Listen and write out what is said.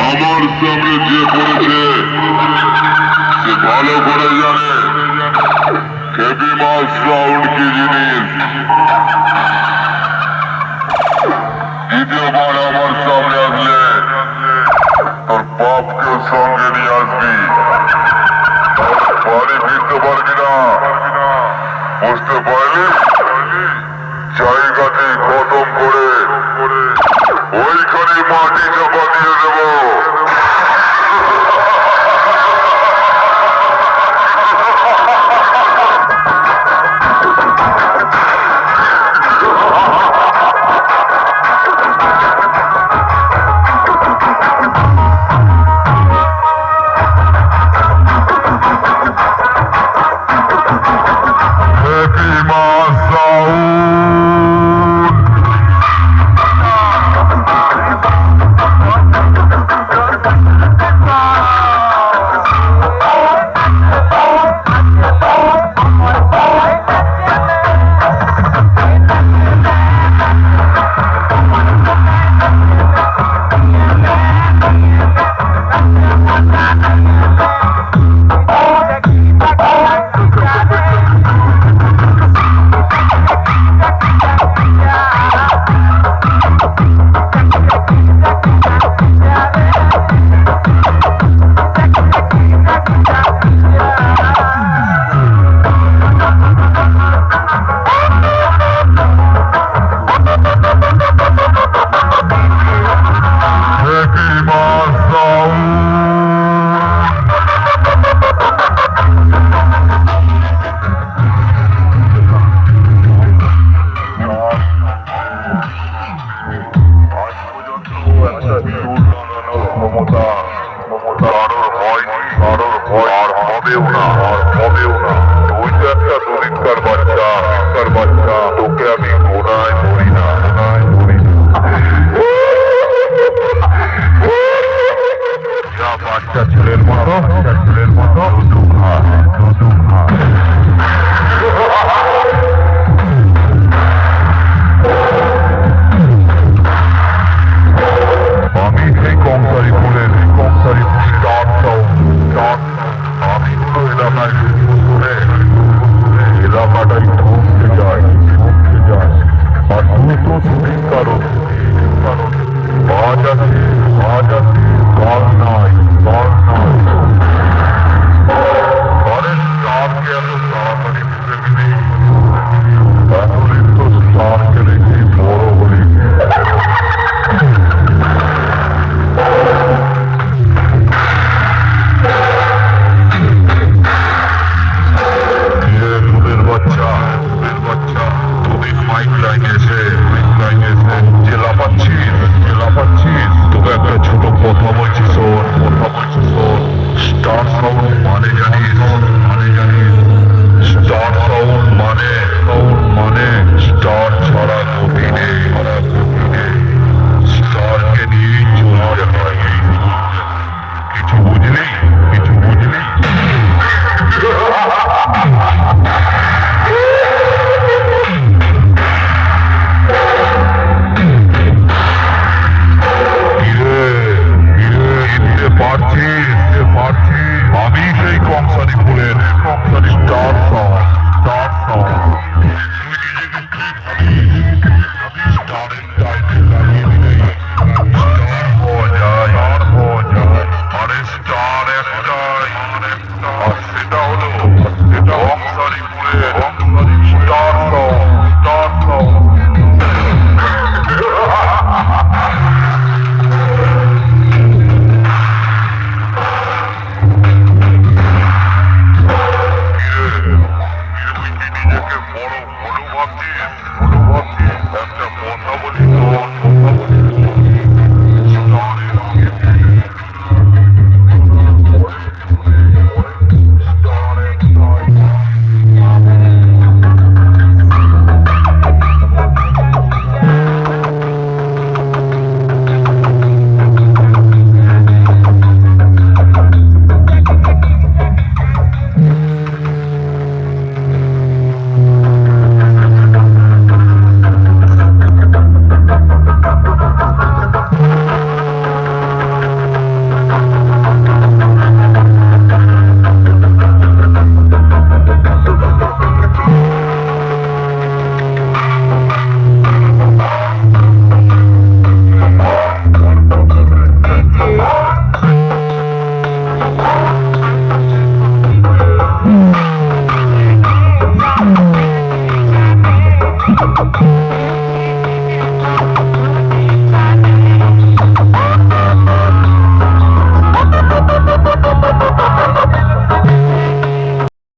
আমার সামনে যে পড়েছে সে ভালো করে জানে হেভি মাস রাউন্ড কি জিনিস। দ্বিতীয়বার আমার সামনে আসলে তোর বাপকে সঙ্গে নিয়ে আসবি, বাড়ি ফিরতে পারবি না, বুঝতে পারলি? জায়গাটি খতম করে ওইখানে মাটি চাপা দিয়ে দেবো। তোকে আমি গোনায় মরি না, বাচ্চা ছেলের মতো দুধু খায়। আমি সেই কংসারি ফুলের আমি হলো এলাকায় শুনে এলাকাটাই থমকে যায়। আর তুই তো ছুটির কারণ আজ আছে কাল নাই।